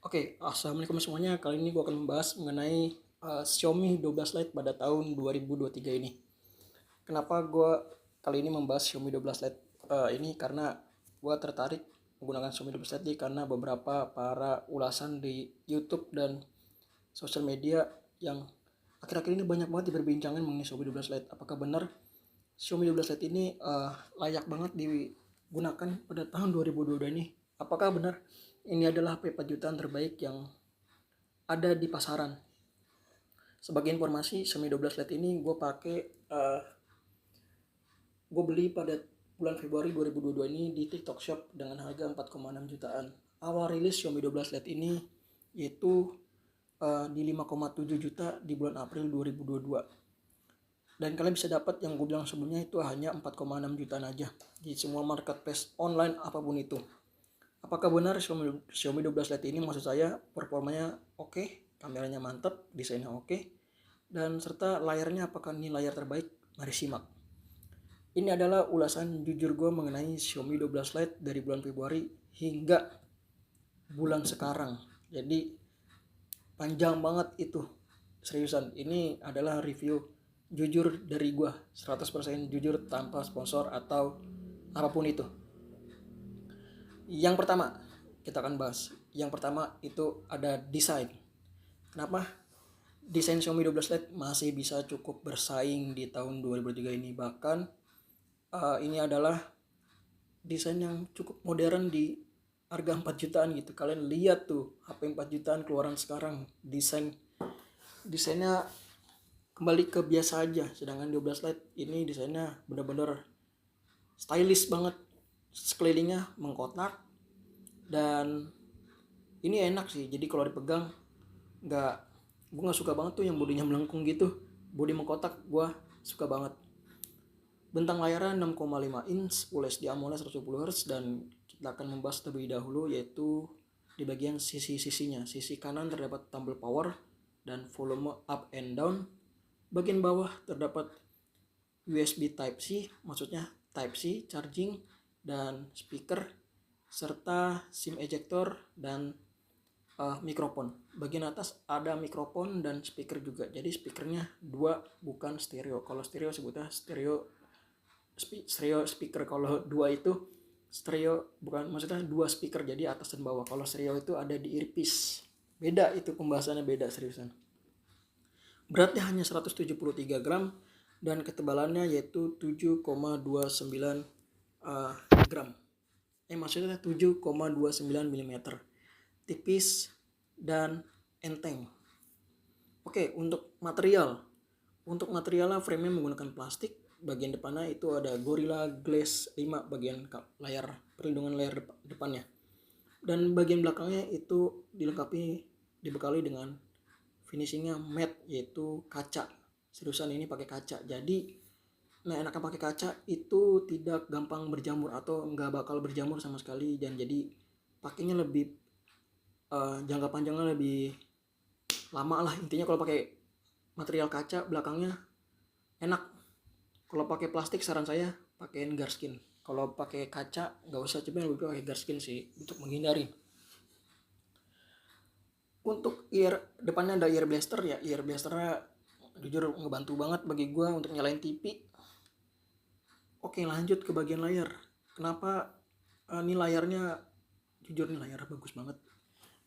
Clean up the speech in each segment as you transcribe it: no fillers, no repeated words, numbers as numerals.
Oke, assalamualaikum semuanya. Kali ini gue akan membahas mengenai Xiaomi 12 Lite pada tahun 2023 ini. Kenapa gue kali ini membahas Xiaomi 12 Lite ini? Karena gue tertarik menggunakan Xiaomi 12 Lite ini karena beberapa para ulasan di YouTube dan sosial media yang akhir-akhir ini banyak banget diperbincangkan mengenai Xiaomi 12 Lite. Apakah benar Xiaomi 12 Lite ini layak banget digunakan pada tahun 2022 ini? Apakah benar ini adalah HP 4 jutaan terbaik yang ada di pasaran? Sebagai informasi, Xiaomi 12 Lite ini gue beli pada bulan Februari 2022 ini di TikTok Shop dengan harga 4,6 jutaan. Awal rilis Xiaomi 12 Lite ini yaitu di 5,7 juta di bulan April 2022. Dan kalian bisa dapat yang gue bilang sebelumnya itu hanya 4,6 jutaan aja di semua marketplace online apapun itu. Apakah benar Xiaomi 12 Lite ini, maksud saya, performanya oke, kameranya mantap, desainnya oke, dan serta layarnya apakah ini layar terbaik? Mari simak. Ini adalah ulasan jujur gue mengenai Xiaomi 12 Lite dari bulan Februari hingga bulan sekarang. Jadi panjang banget itu, seriusan. Ini adalah review jujur dari gue, 100% jujur tanpa sponsor atau apapun itu. Yang pertama kita akan bahas. Yang pertama itu ada desain. Kenapa desain Xiaomi 12 Lite masih bisa cukup bersaing di tahun 2023 ini? Bahkan ini adalah desain yang cukup modern di harga 4 jutaan gitu. Kalian lihat tuh HP 4 jutaan keluaran sekarang, desainnya kembali ke biasa aja. Sedangkan 12 Lite ini desainnya benar-benar stylish banget. Sekelilingnya mengkotak dan ini enak sih. Jadi kalau dipegang gue nggak suka banget tuh yang bodinya melengkung gitu. Bodi mengkotak gue suka banget. Bentang layarnya 6,5 inch Full HD AMOLED 120 Hz, dan kita akan membahas terlebih dahulu yaitu di bagian sisi-sisinya. Sisi kanan terdapat tombol power dan volume up and down. Bagian bawah terdapat USB Type-C, maksudnya Type-C charging dan speaker, serta SIM ejector dan mikrofon. Bagian atas ada mikrofon dan speaker juga. Jadi speakernya dua, bukan stereo. Kalau stereo sebutnya stereo speaker. Kalau dua itu stereo, bukan, maksudnya dua speaker, jadi atas dan bawah. Kalau stereo itu ada di earpiece. Beda itu, pembahasannya beda, seriusan. Beratnya hanya 173 gram dan ketebalannya yaitu 7,29 gram. Maksudnya 7,29 mm. Tipis dan enteng. Oke, untuk materialnya frame-nya menggunakan plastik. Bagian depannya itu ada Gorilla Glass 5 bagian layar, perlindungan layar depannya. Dan bagian belakangnya itu dibekali dengan finishingnya matte, yaitu kaca. Seriusan ini pakai kaca. Jadi enaknya pakai kaca itu tidak gampang berjamur atau nggak bakal berjamur sama sekali, dan jadi pakainya lebih jangka panjangnya lebih lama lah intinya. Kalau pakai material kaca belakangnya enak. Kalau pakai plastik saran saya pakein Garskin. Kalau pakai kaca nggak usah, coba lebih pakai Garskin sih untuk menghindari. Untuk depannya ada ear blaster ya. Ear blasternya jujur ngebantu banget bagi gue untuk nyalain TV. Oke, lanjut ke bagian layar. Kenapa ini layarnya, jujur nih layarnya bagus banget.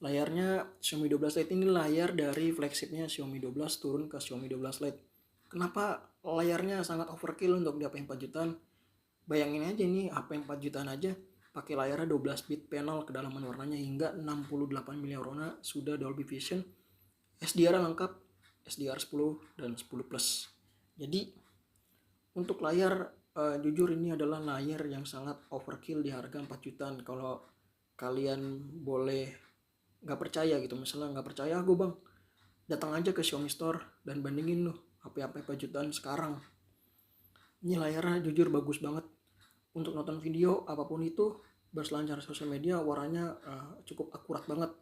Layarnya Xiaomi 12 Lite ini layar dari flagshipnya Xiaomi 12 turun ke Xiaomi 12 Lite. Kenapa layarnya sangat overkill untuk di HP 4 jutaan? Bayangin aja nih, HP 4 jutaan aja pakai layarnya 12 bit panel, kedalaman warnanya hingga 68 miliar warna, sudah Dolby Vision, SDR lengkap, SDR 10 dan 10 plus. Jadi untuk layar jujur ini adalah layar yang sangat overkill di harga 4 jutaan. Kalau kalian boleh nggak percaya gitu, misalnya nggak percaya gue bang, datang aja ke Xiaomi Store dan bandingin loh HP 4 jutaan sekarang. Ini layarnya jujur bagus banget untuk nonton video apapun itu, berselancar sosial media, warnanya cukup akurat banget.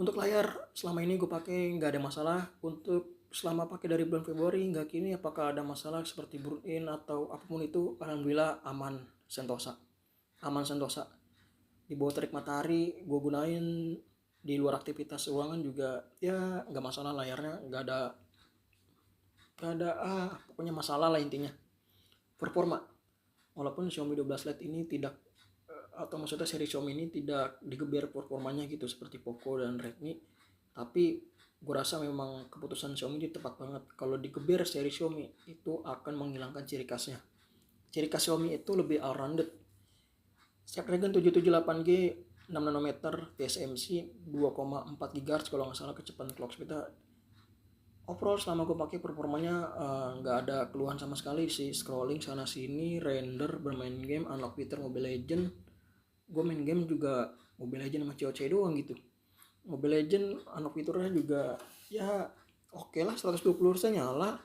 Untuk layar selama ini gue pakai nggak ada masalah. Untuk selama pakai dari bulan Februari hingga kini, apakah ada masalah seperti burn in atau apapun itu? Alhamdulillah aman sentosa. di bawah terik matahari gue gunain di luar aktivitas ruangan juga ya nggak masalah, layarnya nggak ada pokoknya masalah lah intinya. Performa, walaupun Xiaomi 12 Lite ini tidak atau maksudnya seri Xiaomi ini tidak digeber performanya gitu seperti Poco dan Redmi, tapi gue rasa memang keputusan Xiaomi ini tepat banget. Kalau digeber seri Xiaomi itu akan menghilangkan ciri khasnya. Ciri khas Xiaomi itu lebih all-rounded. Snapdragon 778G 6 nanometer TSMC 2,4 GHz kalau nggak salah kecepatan clock speednya. Overall selama gue pakai performanya nggak ada keluhan sama sekali sih. Scrolling sana sini, render, bermain game, unlock fitur Mobile Legend. Gue main game juga Mobile Legend sama COC doang gitu. Mobile Legend unlock fiturnya juga ya oke lah, 120Hz nyala.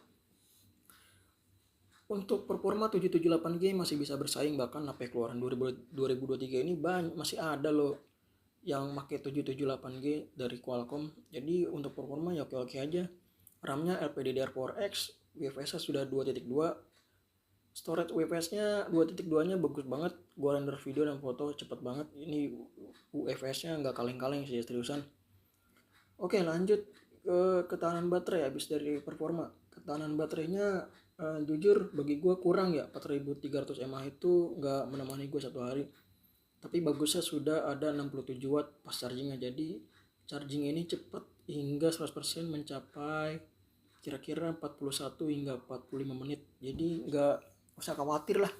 Untuk performa 778G masih bisa bersaing, bahkan HP keluaran 2023 ini masih ada loh yang pakai 778G dari Qualcomm. Jadi untuk performa ya oke-oke aja. RAM-nya LPDDR4X, UFS-nya sudah 2.2, storage UFS-nya 2.2-nya bagus banget. Gua render video dan foto cepet banget. Ini UFS-nya nggak kaleng-kaleng sih, seriusan. Oke, lanjut ke ketahanan baterai. Habis dari performa, ketahanan baterainya jujur bagi gue kurang ya. 4300 mAh itu nggak menemani gue satu hari. Tapi bagusnya sudah ada 67 watt pas chargingnya. Jadi charging ini cepat hingga 100% mencapai kira-kira 41 hingga 45 menit. Jadi nggak usah khawatir lah.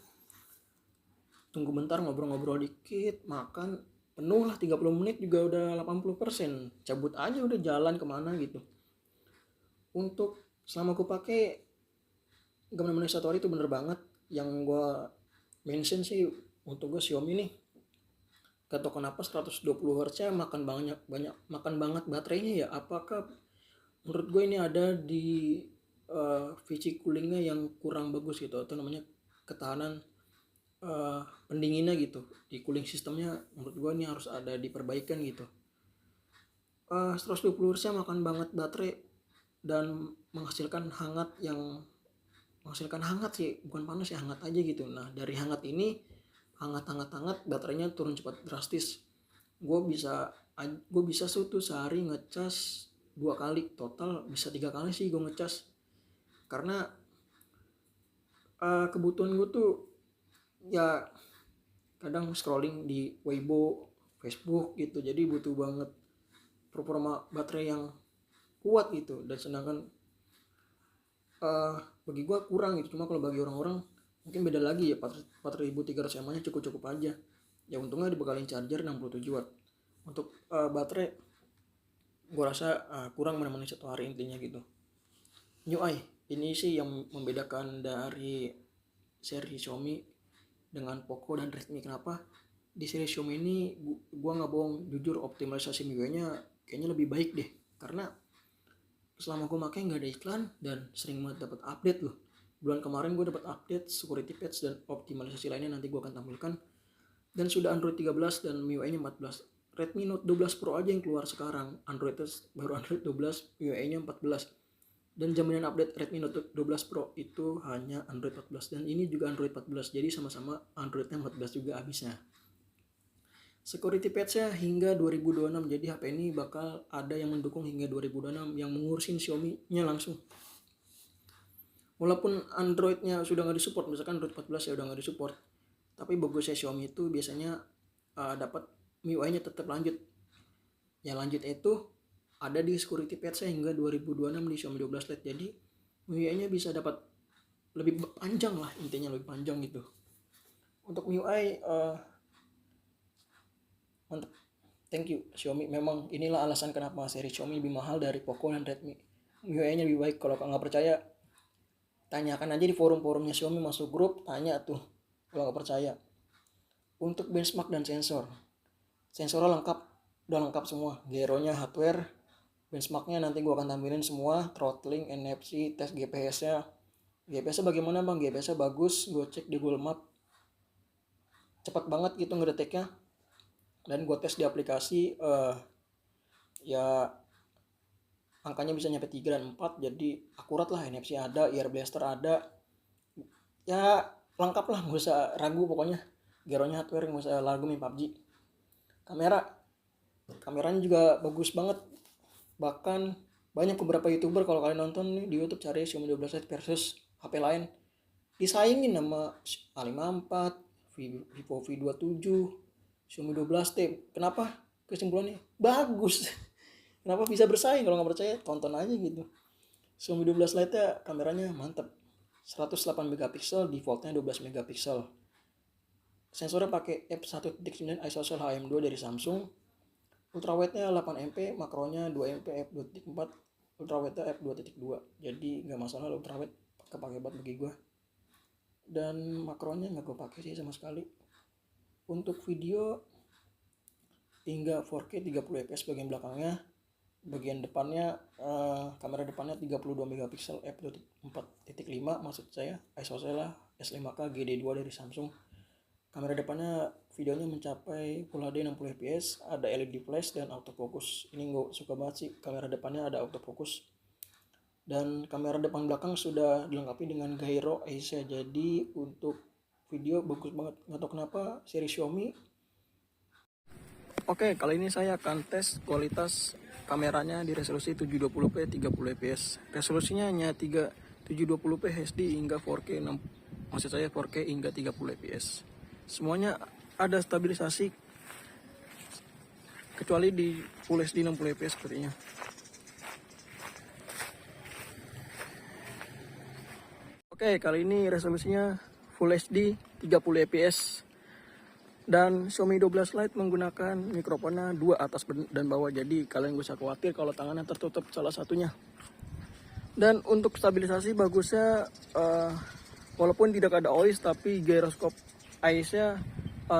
Tunggu bentar, ngobrol-ngobrol dikit, makan, penuh lah 30 menit juga udah 80%. Cabut aja udah jalan kemana gitu. Untuk selama aku pakai gak menemani satu hari itu bener banget. Yang gue mention sih untuk gue Xiaomi nih, gak tau kenapa 120Hz makan banget baterainya ya. Apakah menurut gue ini ada di VC coolingnya yang kurang bagus gitu, atau namanya ketahanan pendinginnya gitu, di cooling sistemnya menurut gue ini harus ada diperbaikan gitu. 120Hz makan banget baterai dan menghasilkan hangat sih, bukan panas ya, hangat aja gitu. Nah dari hangat ini hangat baterainya turun cepat drastis. Gue bisa suatu sehari ngecas 2 kali, total bisa 3 kali sih gue ngecas, karena kebutuhan gue tuh ya kadang scrolling di Weibo, Facebook gitu, jadi butuh banget performa baterai yang kuat gitu. Dan sedangkan bagi gue kurang gitu. Cuma kalau bagi orang-orang mungkin beda lagi ya, 4300 mAh cukup aja ya. Untungnya dibekalin charger 67 watt. Untuk baterai gue rasa kurang menemani satu hari intinya gitu. MIUI ini sih yang membedakan dari seri Xiaomi dengan Poco dan Redmi. Kenapa di seri Xiaomi ini gue nggak bohong, jujur optimalisasi MIUI-nya kayaknya lebih baik deh, karena selama gue pakai nggak ada iklan dan sering banget dapat update loh. Bulan kemarin gue dapat update security patch dan optimalisasi lainnya, nanti gue akan tampilkan. Dan sudah Android 13 dan MIUI-nya 14. Redmi Note 12 Pro aja yang keluar sekarang, baru Android 12, MIUI-nya 14. Dan jaminan update Redmi Note 12 Pro itu hanya Android 14, dan ini juga Android 14, jadi sama-sama Androidnya 14 juga habisnya. Security patch-nya hingga 2026, jadi HP ini bakal ada yang mendukung hingga 2026 yang mengurusin Xiaomi-nya langsung. Walaupun Android-nya sudah nggak disupport, misalkan Android 14 ya udah nggak disupport, tapi bagusnya Xiaomi itu biasanya dapat MIUI-nya tetap lanjut. Yang lanjut itu ada di security patch-nya hingga 2026 di Xiaomi 12 Lite, jadi MIUI-nya bisa dapat lebih panjang lah, intinya lebih panjang gitu. Untuk MIUI mantap, thank you Xiaomi. Memang inilah alasan kenapa seri Xiaomi lebih mahal dari Poco dan Redmi. MIUI-nya lebih baik. Kalau nggak percaya, tanyakan aja di forum-forumnya Xiaomi, masuk grup, tanya tuh kalau nggak percaya. Untuk benchmark dan sensornya udah lengkap semua. Gyro-nya hardware, benchmarknya nanti gua akan tampilin semua, throttling, NFC, tes GPS-nya. GPS-nya bagaimana bang? GPS-nya bagus, gue cek di Google Map, cepat banget gitu ngedeteknya. Dan gue tes di aplikasi ya angkanya bisa nyampe 3 dan 4, jadi akurat lah. NFC ada, Ear Blaster ada, ya lengkap lah, gak usah ragu pokoknya. Gyro-nya hardware, gak usah ragu main PUBG. Kameranya juga bagus banget. Bahkan banyak beberapa YouTuber, kalau kalian nonton nih di YouTube, cari Xiaomi 12 Lite versus HP lain, disaingin sama A54, Vivo V27, Xiaomi 12T. Kenapa? Kesimpulannya bagus. Kenapa bisa bersaing? Kalau nggak percaya tonton aja gitu. Xiaomi 12 Lite ya kameranya mantep, 108 megapiksel, defaultnya 12 megapiksel. Sensornya pakai f1.9 ISOCELL HM2 dari Samsung. Ultrawide-nya 8MP, makronya 2MP f2.4, ultrawide-nya f2.2. Jadi nggak masalah ultrawide, kepake banget bagi gue. Dan makronya nggak gue pakai sih sama sekali. Untuk video hingga 4K 30 fps bagian belakangnya. Bagian depannya kamera depannya 32 megapiksel f2.4.5, maksud saya ISOCELL S5K GD2 dari Samsung. Kamera depannya videonya mencapai Full HD 60 fps, ada LED flash dan autofocus. Ini gue suka banget sih, kamera depannya ada autofocus. Dan kamera depan belakang sudah dilengkapi dengan gyro Asia. Jadi untuk video bagus banget. Nggak tahu kenapa seri Xiaomi. Oke, kali ini saya akan tes kualitas kameranya di resolusi 720p 30 fps. Resolusinya hanya 720p HD hingga 4K 6, maksud saya 4K hingga 30 fps. Semuanya ada stabilisasi kecuali di Full HD 60 fps sepertinya. Oke, kali ini resolusinya Full HD 30 fps. Dan Xiaomi 12 Lite menggunakan mikrofonnya 2 atas dan bawah, jadi kalian gak usah khawatir kalau tangannya tertutup salah satunya. Dan untuk stabilisasi bagusnya, walaupun tidak ada OIS, tapi gyroscope eyes-nya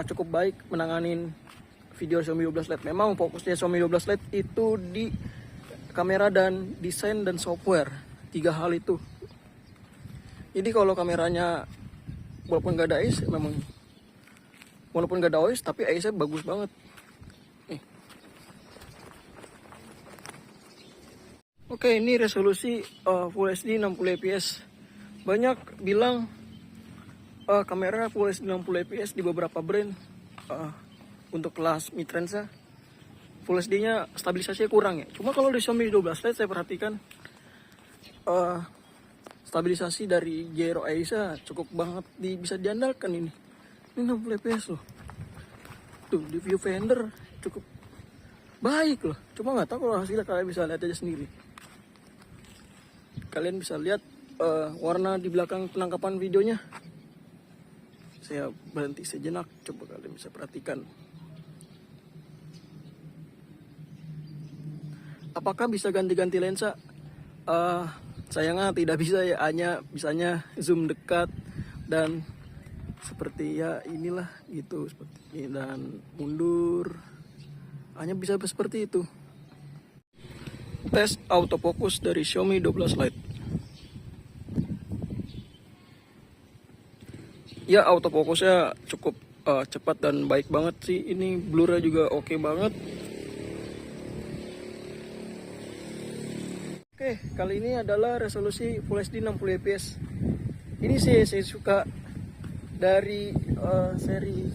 cukup baik menanganin video Xiaomi 12 Lite. Memang fokusnya Xiaomi 12 Lite itu di kamera dan desain dan software, 3 hal itu. Jadi kalau kameranya walaupun gak ada OIS, walaupun gak ada OIS, tapi eyes-nya bagus banget. Oke, ini resolusi Full HD 60 fps. Banyak bilang kamera Full HD 60 fps di beberapa brand untuk kelas mid-range Full HD-nya stabilisasinya kurang ya. Cuma kalau di Xiaomi 12 Lite saya perhatikan stabilisasi dari gyro eyes-nya cukup banget, bisa diandalkan ini. Ini 60 fps loh. Tuh di viewfinder cukup baik loh. Cuma nggak tahu kalau hasilnya, kalian bisa lihat aja sendiri. Kalian bisa lihat warna di belakang penangkapan videonya. Saya berhenti sejenak, coba kalian bisa perhatikan. Apakah bisa ganti-ganti lensa? Sayangnya tidak bisa ya, hanya bisanya zoom dekat dan seperti ya inilah gitu, seperti ini, dan mundur, hanya bisa seperti itu. Tes autofocus dari Xiaomi 12 Lite. Ya, autofocusnya cukup cepat dan baik banget sih. Ini blurnya juga oke banget. Oke, kali ini adalah resolusi Full HD 60 fps. Ini sih saya suka dari seri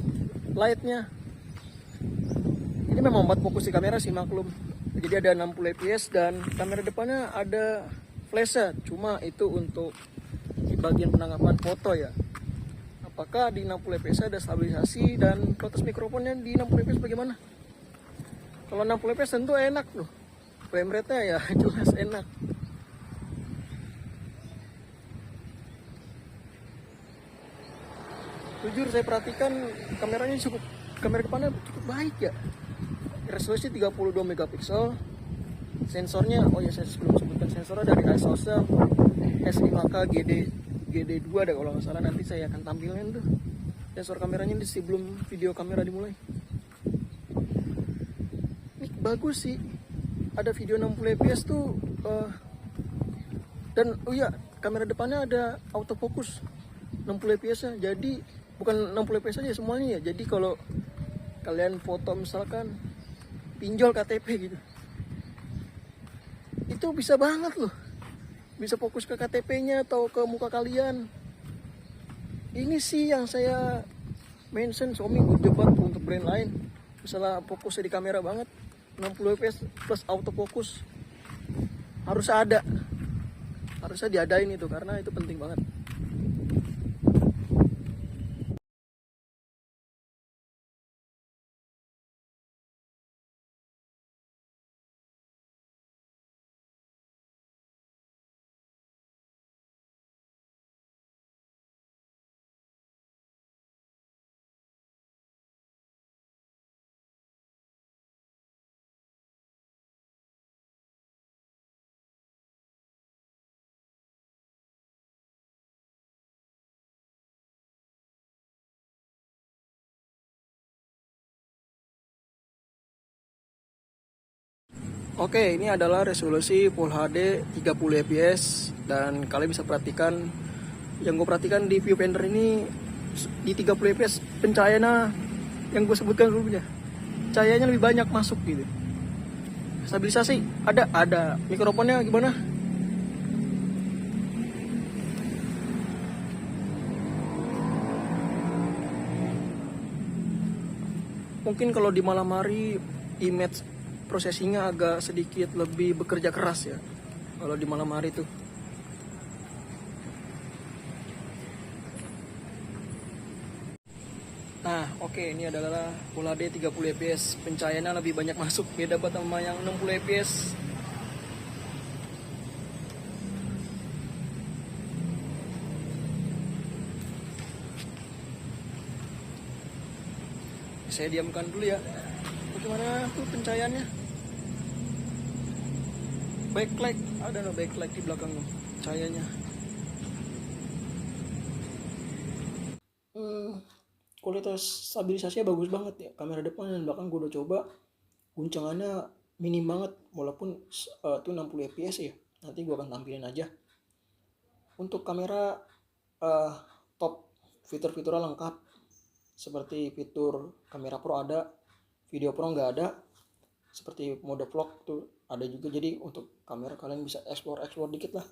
Lite-nya. Ini memang buat fokus di kamera sih, maklum. Jadi ada 60 fps dan kamera depannya ada flash-nya. Cuma itu untuk di bagian penangkapan foto ya. Apakah di 60 fps ada stabilisasi dan kualitas mikrofonnya di 60 fps bagaimana? Kalau 60 fps tentu enak loh. Frame rate-nya ya jelas enak. Jujur saya perhatikan kameranya kamera depannya cukup baik ya. Resolusi 32 megapiksel. Sensornya, oh ya saya sebelum sebutkan sensornya dari ISOCELL S5K GD2 deh kalau nggak salah, nanti saya akan tampilin tuh sensor kameranya di sebelum video kamera dimulai. Ini bagus sih, ada video 60 fps tuh dan oh ya, kamera depannya ada autofocus 60 fps nya, jadi bukan 60 fps aja semuanya ya. Jadi kalau kalian foto misalkan pinjol KTP gitu, itu bisa banget loh, bisa fokus ke KTP-nya atau ke muka kalian. Ini sih yang saya mention, Xiaomi good job untuk brand lain. Misalnya fokusnya di kamera banget, 60 fps plus autofocus harusnya diadain itu, karena itu penting banget. Oke, ini adalah resolusi Full HD 30 fps, dan kalian bisa perhatikan, yang gue perhatikan di viewfinder ini di 30 fps pencahayaannya yang gue sebutkan sebelumnya, cahayanya lebih banyak masuk gitu. Stabilisasi ada. Mikrofonnya gimana? Mungkin kalau di malam hari image processingnya agak sedikit lebih bekerja keras ya kalau di malam hari tuh. Nah, oke, ini adalah Full HD 30 fps, pencahayaannya lebih banyak masuk, beda banget sama yang 60 fps. Saya diamkan dulu ya. Bagaimana tuh pencahayaannya? Backlight, ada no backlight di belakang cahayanya. Kualitas stabilisasinya bagus banget ya. Kamera depan dan belakang gue udah coba, guncangannya minim banget, walaupun itu 60 fps ya. Nanti gue akan tampilin aja. Untuk kamera top, fitur-fiturnya lengkap, seperti fitur kamera pro ada, video pro nggak ada, seperti mode vlog tuh ada juga. Jadi untuk kamera kalian bisa explore dikit lah.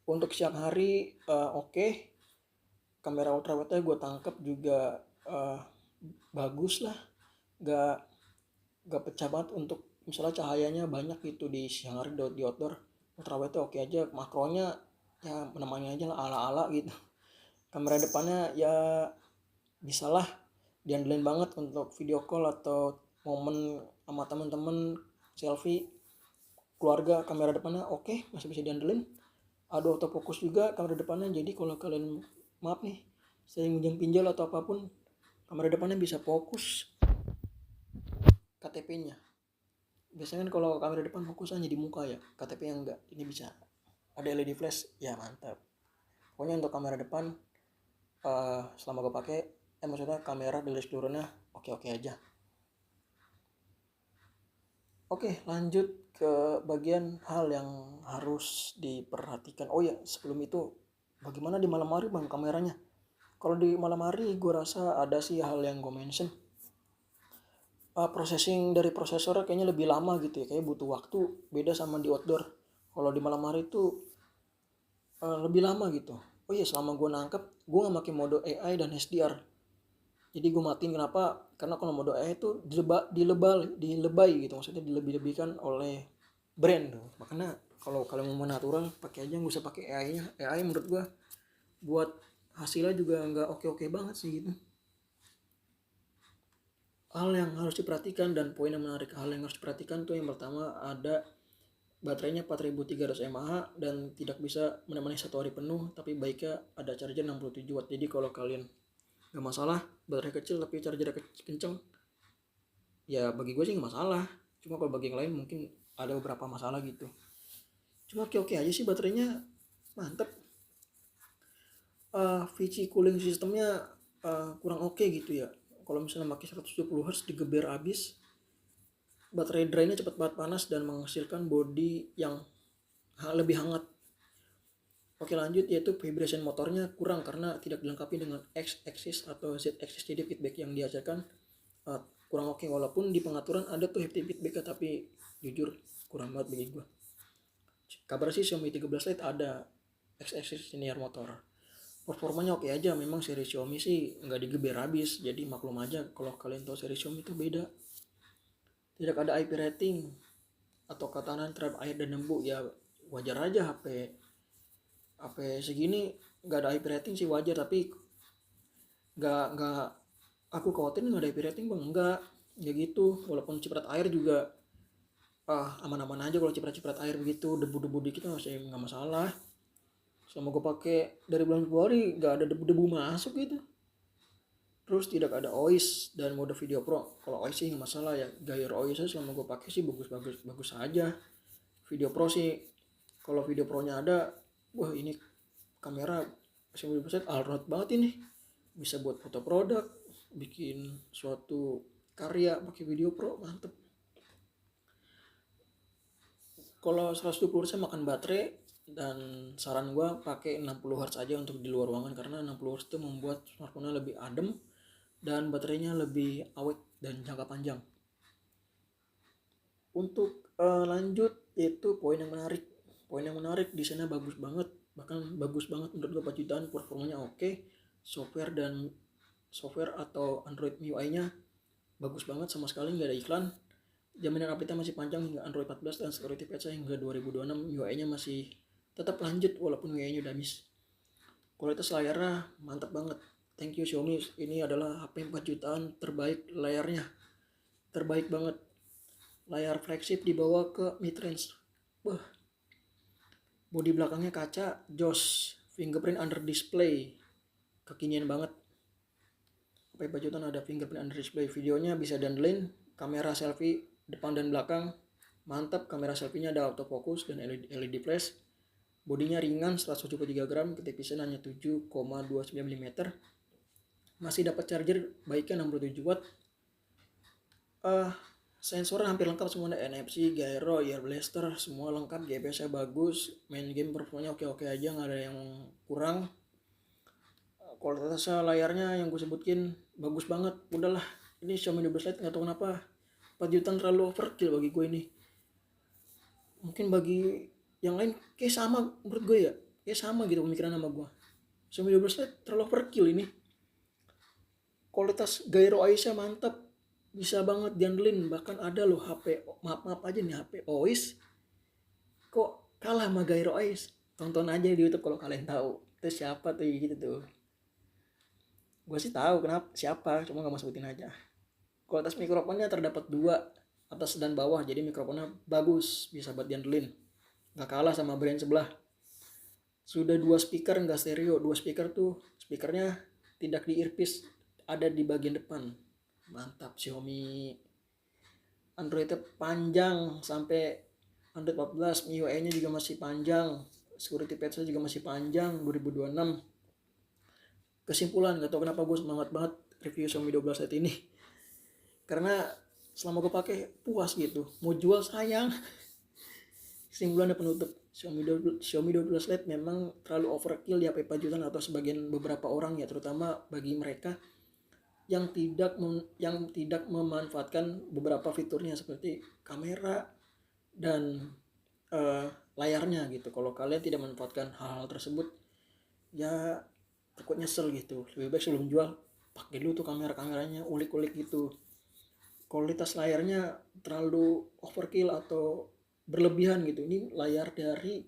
Untuk siang hari oke. Kamera ultrawide gue tangkap juga bagus lah, gak pecah banget. Untuk misalnya cahayanya banyak gitu di siang hari di outdoor, ultrawide oke aja. Makronya ya menemani aja lah, ala-ala gitu. Kamera depannya ya bisalah diandelin banget untuk video call atau momen sama temen-temen, selfie keluarga. Kamera depannya oke, masih bisa diandelin. Ada autofocus juga kamera depannya, jadi kalau kalian maaf nih sering pinjam atau apapun, kamera depannya bisa fokus KTP-nya. Biasanya kan kalau kamera depan fokus hanya di muka ya, KTP-nya enggak. Ini bisa ada LED flash, ya mantap. Pokoknya untuk kamera depan selama gue pakai, maksudnya kamera dari seluruhnya oke aja. Oke, lanjut ke bagian hal yang harus diperhatikan. Oh ya, sebelum itu, bagaimana di malam hari bang kameranya? Kalau di malam hari gue rasa ada sih hal yang gue mention. Processing dari prosesornya kayaknya lebih lama gitu ya, kayak butuh waktu, beda sama di outdoor. Kalau di malam hari itu lebih lama gitu. Oh iya, selama gue nangkep, gue gak pakai mode AI dan HDR. Jadi gue matiin, kenapa? Karena kalau mode AI itu dilebay gitu, maksudnya dilebih-lebihkan oleh brand tuh. Makanya kalau kalian mau natural, pakai aja, nggak usah pakai AI-nya. AI menurut gue buat hasilnya juga nggak oke banget sih gitu. Hal yang harus diperhatikan dan poin yang menarik, hal yang harus diperhatikan tuh yang pertama ada baterainya 4300 mAh dan tidak bisa menemani satu hari penuh, tapi baiknya ada charger 67 watt. Jadi kalau kalian gak masalah baterai kecil tapi charger kenceng, ya bagi gue sih gak masalah. Cuma kalau bagi yang lain mungkin ada beberapa masalah gitu. Cuma oke aja sih, baterainya mantep. VC cooling sistemnya kurang oke gitu ya. Kalau misalnya pakai 170 Hz digeber habis, baterai drainnya cepat banget panas dan menghasilkan body yang lebih hangat. Oke, lanjut, yaitu vibration motornya kurang karena tidak dilengkapi dengan X-axis atau Z-axis. Jadi feedback yang dihasilkan kurang oke. Walaupun di pengaturan ada tuh haptic feedback, tapi jujur kurang banget bagi gue. Kabar sih Xiaomi 13 Lite ada X-axis linear motor. performanya oke aja. Memang seri Xiaomi sih nggak digeber habis, jadi maklum aja kalau kalian tahu seri Xiaomi itu beda. Tidak ada IP rating atau ketahanan terhadap air dan lembu, ya wajar aja. HP segini nggak ada IP rating sih wajar, tapi nggak aku khawatir nggak ada IP rating bang, nggak gitu. Walaupun ciprat air juga aman-aman aja. Kalau ciprat air begitu debu-debu dikit masih nggak masalah. Selama gue pakai dari bulan Februari nggak ada debu-debu masuk gitu. Terus tidak ada OIS dan mode video pro. Kalau OIS sih nggak masalah ya, gaya OIS selama gue pakai sih bagus saja. Video pro sih, kalau video pro-nya ada, wah ini kamera 90% alright banget ini. Bisa buat foto produk, bikin suatu karya pakai video pro, mantep. Kalau 120% makan baterai, dan saran gue pakai 60 Hz aja untuk di luar ruangan, karena 60 Hz itu membuat smartphone lebih adem dan baterainya lebih awet dan jangka panjang. Untuk lanjut, itu poin yang menarik desainnya bagus banget, bahkan bagus banget menurut gue. 4 jutaan performanya oke. Software atau Android MIUI-nya bagus banget, sama sekali nggak ada iklan. Jaminan update masih panjang hingga Android 14 dan security patch hingga 2026. MIUI-nya masih tetap lanjut walaupun MIUI-nya udah miss. Kualitas layarnya mantap banget. Thank you Xiaomi, ini adalah HP 4 jutaan terbaik layarnya. Terbaik banget. Layar flagship dibawa ke mid-range. Wah. Bodi belakangnya kaca, jos. Fingerprint under display. Kekinian banget. HP 4 jutaan ada fingerprint under display. Videonya bisa dandelin. Kamera selfie depan dan belakang mantap. Kamera selfie-nya ada autofocus dan LED flash. Bodinya ringan 173 gram, ketipisan hanya 7,29 mm. Masih dapat charger baiknya 67 watt. Sensornya hampir lengkap semua, ada NFC, gyro, ear blaster, semua lengkap. GPS-nya bagus, main game performanya oke-oke aja, nggak ada yang kurang. Kualitas layarnya yang gue sebutin bagus banget. Udahlah, ini Xiaomi 12 Lite nggak tahu kenapa 4 jutaan terlalu overkill bagi gue ini. Mungkin bagi yang lain kayak sama menurut gue ya, kayak sama gitu pemikiran sama gue. Xiaomi 12 Lite terlalu overkill ini. Kualitas gyro eyes-nya mantap, bisa banget diandelin. Bahkan ada loh HP, maaf aja nih, HP OIS kok kalah sama gyro eyes. Tonton aja di YouTube kalau kalian tahu itu siapa tuh gitu tuh. Gue sih tahu kenapa siapa, cuma gak mau sebutin aja. Kualitas mikrofonnya terdapat 2, atas dan bawah, jadi mikrofonnya bagus, bisa buat diandelin. Gak kalah sama brand sebelah. Sudah 2 speaker, nggak stereo. 2 speaker tuh, speakernya tidak di earpiece, ada di bagian depan. Mantap Xiaomi. Androidnya panjang sampai Android 14. MIUI-nya juga masih panjang. Security patch-nya juga masih panjang 2026. Kesimpulan, gak tau kenapa gue semangat banget review Xiaomi 12 Lite ini. Karena selama gue pakai puas gitu. Mau jual sayang. Kesimpulan dan penutup, Xiaomi 12 Lite memang terlalu overkill di HP 4 jutaan atau sebagian beberapa orang ya, terutama bagi mereka yang tidak memanfaatkan beberapa fiturnya seperti kamera dan layarnya gitu. Kalau kalian tidak memanfaatkan hal-hal tersebut, ya takut nyesel gitu. Lebih baik sebelum jual pakai dulu tuh kameranya, ulik-ulik gitu. Kualitas layarnya terlalu overkill atau berlebihan gitu. Ini layar dari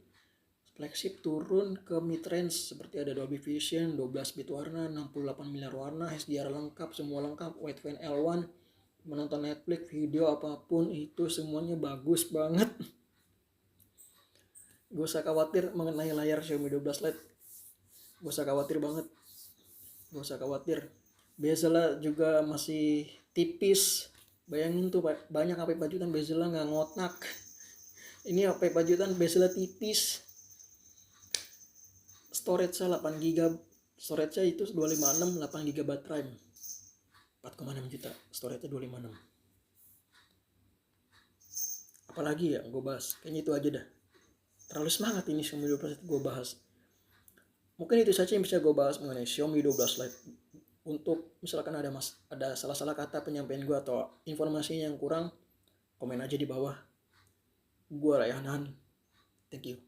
flagship turun ke mid range, seperti ada Dolby Vision, 12 bit warna, 68 miliar warna, HDR lengkap, semua lengkap, Wideband L1, menonton Netflix, video apapun itu semuanya bagus banget. Gak usah khawatir mengenai layar Xiaomi 12 Lite. Gak usah khawatir banget. Gak usah khawatir. Bezelnya juga masih tipis. Bayangin tuh banyak HP 4 jutaan bezelnya nggak ngotak. Ini HP 4 jutaan bezelnya tipis. Storage-nya 8 GB. Storage-nya itu 256, 8 GB RAM. 4,6 juta. Storage-nya 256. Apalagi ya gue bahas. Kayaknya itu aja dah. Terlalu semangat ini Xiaomi 12 Lite gue bahas. Mungkin itu saja yang bisa gue bahas mengenai Xiaomi 12 Lite. Untuk misalkan ada salah-salah kata penyampaian gue atau informasinya yang kurang, komen aja di bawah. Gue Rayhanan. Thank you.